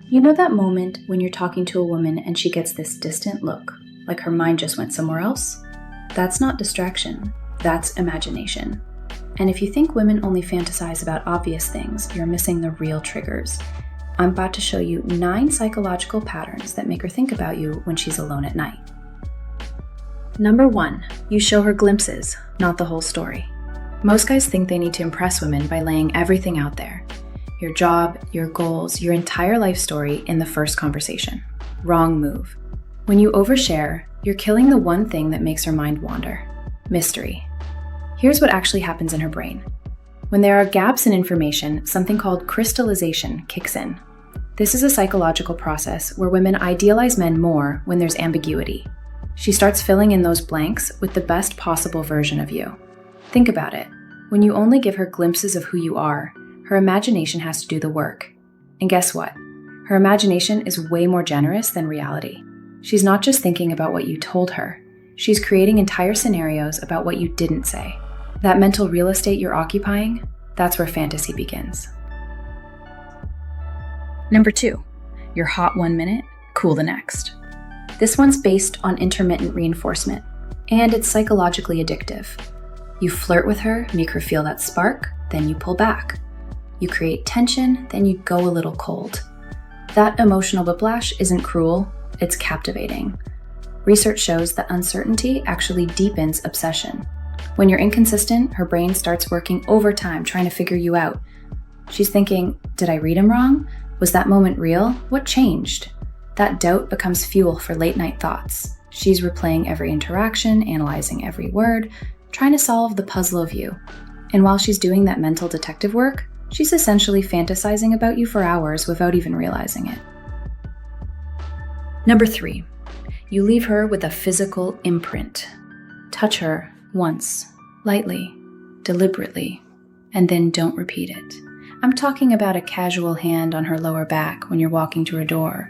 You know that moment when you're talking to a woman and she gets this distant look, like her mind just went somewhere else? That's not distraction, that's imagination. And if you think women only fantasize about obvious things, you're missing the real triggers. I'm about to show you 9 psychological patterns that make her think about you when she's alone at night. Number 1, you show her glimpses, not the whole story. Most guys think they need to impress women by laying everything out there. Your job, your goals, your entire life story in the first conversation. Wrong move. When you overshare, you're killing the one thing that makes her mind wander. Mystery. Here's what actually happens in her brain. When there are gaps in information, something called crystallization kicks in. This is a psychological process where women idealize men more when there's ambiguity. She starts filling in those blanks with the best possible version of you. Think about it. When you only give her glimpses of who you are, her imagination has to do the work. And guess what? Her imagination is way more generous than reality. She's not just thinking about what you told her. She's creating entire scenarios about what you didn't say. That mental real estate you're occupying, that's where fantasy begins. Number 2, you're hot 1 minute, cool the next. This one's based on intermittent reinforcement, and it's psychologically addictive. You flirt with her, make her feel that spark, then you pull back. You create tension, then you go a little cold. That emotional whiplash isn't cruel, it's captivating. Research shows that uncertainty actually deepens obsession. When you're inconsistent, her brain starts working overtime trying to figure you out. She's thinking, did I read him wrong? Was that moment real? What changed? That doubt becomes fuel for late night thoughts. She's replaying every interaction, analyzing every word, trying to solve the puzzle of you. And while she's doing that mental detective work, she's essentially fantasizing about you for hours without even realizing it. Number 3, you leave her with a physical imprint. Touch her once, lightly, deliberately, and then don't repeat it. I'm talking about a casual hand on her lower back when you're walking to her door,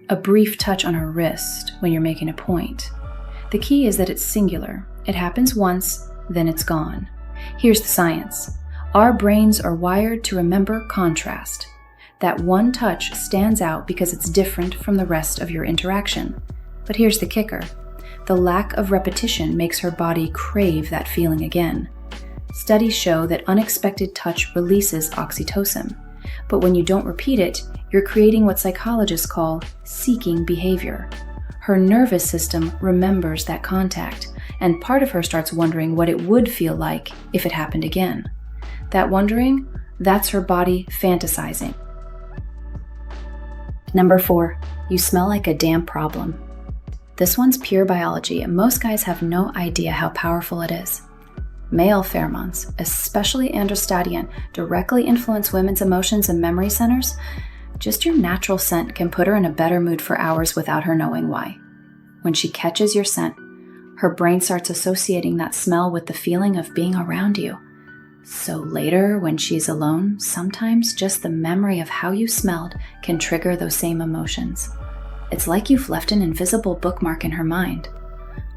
a brief touch on her wrist when you're making a point. The key is that it's singular. It happens once, then it's gone. Here's the science. Our brains are wired to remember contrast. That one touch stands out because it's different from the rest of your interaction. But here's the kicker. The lack of repetition makes her body crave that feeling again. Studies show that unexpected touch releases oxytocin. But when you don't repeat it, you're creating what psychologists call seeking behavior. Her nervous system remembers that contact, and part of her starts wondering what it would feel like if it happened again. That wondering, that's her body fantasizing. Number 4, you smell like a damn problem. This one's pure biology, and most guys have no idea how powerful it is. Male pheromones, especially androstenedione, directly influence women's emotions and memory centers. Just your natural scent can put her in a better mood for hours without her knowing why. When she catches your scent, her brain starts associating that smell with the feeling of being around you. So later, when she's alone, sometimes just the memory of how you smelled can trigger those same emotions. It's like you've left an invisible bookmark in her mind.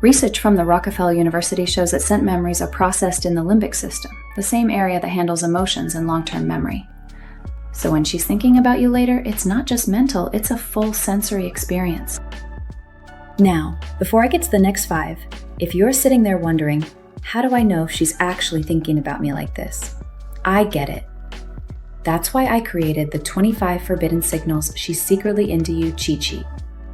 Research from the Rockefeller University shows that scent memories are processed in the limbic system, the same area that handles emotions and long-term memory. So when she's thinking about you later, it's not just mental, it's a full sensory experience. Now, before I get to the next 5, if you're sitting there wondering, how do I know if she's actually thinking about me like this? I get it. That's why I created the 25 forbidden signals she's secretly into you cheat sheet.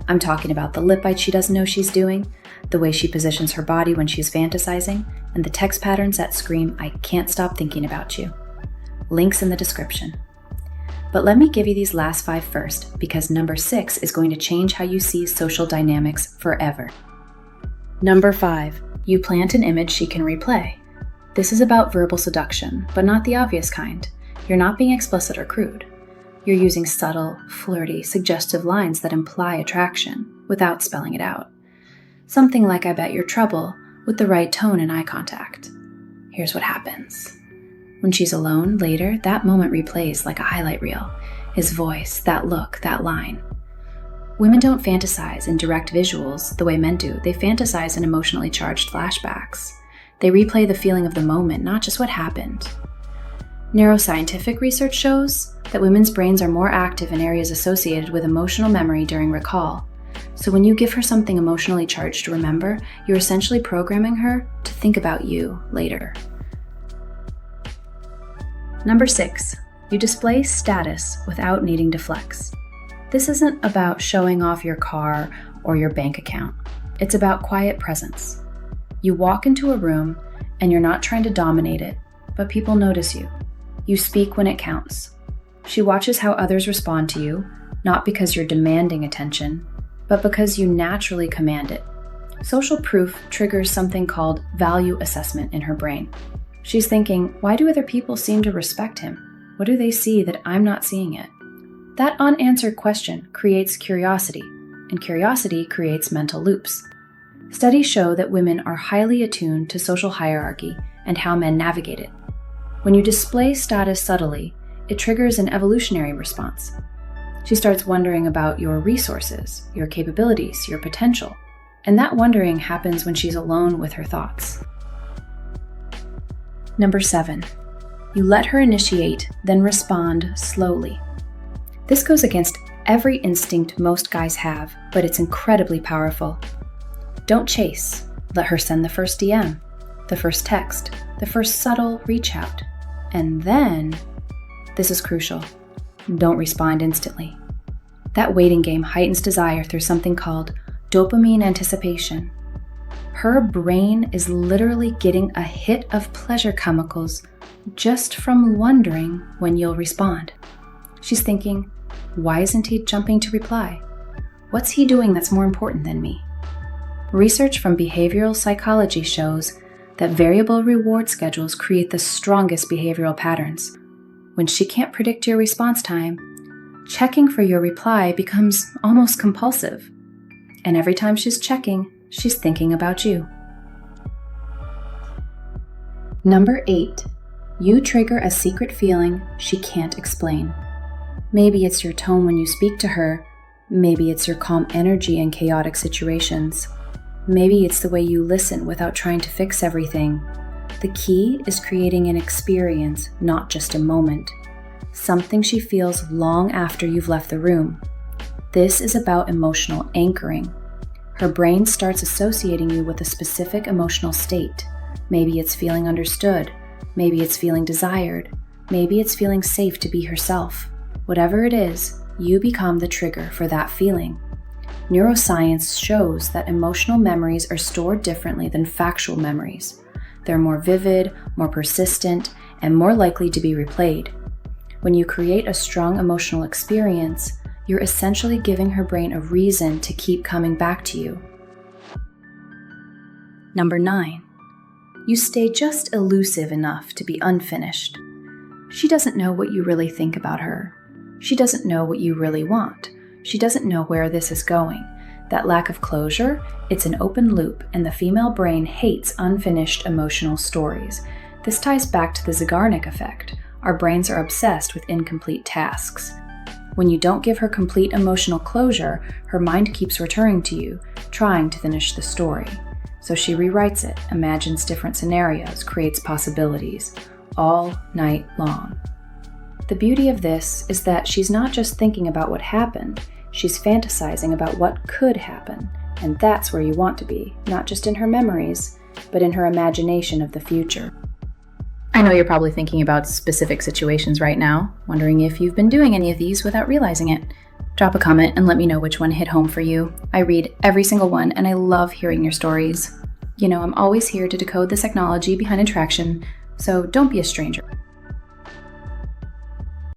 I'm talking about the lip bite she doesn't know she's doing, the way she positions her body when she's fantasizing, and the text patterns that scream, I can't stop thinking about you. Links in the description. But let me give you these last 5 first, because number 6 is going to change how you see social dynamics forever. Number 5, you plant an image she can replay. This is about verbal seduction, but not the obvious kind. You're not being explicit or crude. You're using subtle, flirty, suggestive lines that imply attraction without spelling it out. Something like I bet you're trouble with the right tone and eye contact. Here's what happens. When she's alone later, that moment replays like a highlight reel. His voice, that look, that line. Women don't fantasize in direct visuals the way men do. They fantasize in emotionally charged flashbacks. They replay the feeling of the moment, not just what happened. Neuroscientific research shows that women's brains are more active in areas associated with emotional memory during recall. So when you give her something emotionally charged to remember, you're essentially programming her to think about you later. Number 6, you display status without needing to flex. This isn't about showing off your car or your bank account. It's about quiet presence. You walk into a room and you're not trying to dominate it, but people notice you. You speak when it counts. She watches how others respond to you, not because you're demanding attention, but because you naturally command it. Social proof triggers something called value assessment in her brain. She's thinking, why do other people seem to respect him? What do they see that I'm not seeing yet? That unanswered question creates curiosity, and curiosity creates mental loops. Studies show that women are highly attuned to social hierarchy and how men navigate it. When you display status subtly, it triggers an evolutionary response. She starts wondering about your resources, your capabilities, your potential, and that wondering happens when she's alone with her thoughts. Number 7, you let her initiate, then respond slowly. This goes against every instinct most guys have, but it's incredibly powerful. Don't chase. Let her send the first DM, the first text, the first subtle reach out. And then, this is crucial, don't respond instantly. That waiting game heightens desire through something called dopamine anticipation. Her brain is literally getting a hit of pleasure chemicals just from wondering when you'll respond. She's thinking, why isn't he jumping to reply? What's he doing that's more important than me? Research from behavioral psychology shows that variable reward schedules create the strongest behavioral patterns. When she can't predict your response time, checking for your reply becomes almost compulsive. And every time she's checking, she's thinking about you. Number 8, you trigger a secret feeling she can't explain. Maybe it's your tone when you speak to her. Maybe it's your calm energy in chaotic situations. Maybe it's the way you listen without trying to fix everything. The key is creating an experience, not just a moment. Something she feels long after you've left the room. This is about emotional anchoring. Her brain starts associating you with a specific emotional state. Maybe it's feeling understood. Maybe it's feeling desired. Maybe it's feeling safe to be herself. Whatever it is, you become the trigger for that feeling. Neuroscience shows that emotional memories are stored differently than factual memories. They're more vivid, more persistent, and more likely to be replayed. When you create a strong emotional experience, you're essentially giving her brain a reason to keep coming back to you. Number 9, you stay just elusive enough to be unfinished. She doesn't know what you really think about her. She doesn't know what you really want. She doesn't know where this is going. That lack of closure, it's an open loop, and the female brain hates unfinished emotional stories. This ties back to the Zeigarnik effect. Our brains are obsessed with incomplete tasks. When you don't give her complete emotional closure, her mind keeps returning to you, trying to finish the story. So she rewrites it, imagines different scenarios, creates possibilities, all night long. The beauty of this is that she's not just thinking about what happened, she's fantasizing about what could happen, and that's where you want to be, not just in her memories, but in her imagination of the future. I know you're probably thinking about specific situations right now, wondering if you've been doing any of these without realizing it. Drop a comment and let me know which one hit home for you. I read every single one, and I love hearing your stories. You know, I'm always here to decode the technology behind attraction, so don't be a stranger.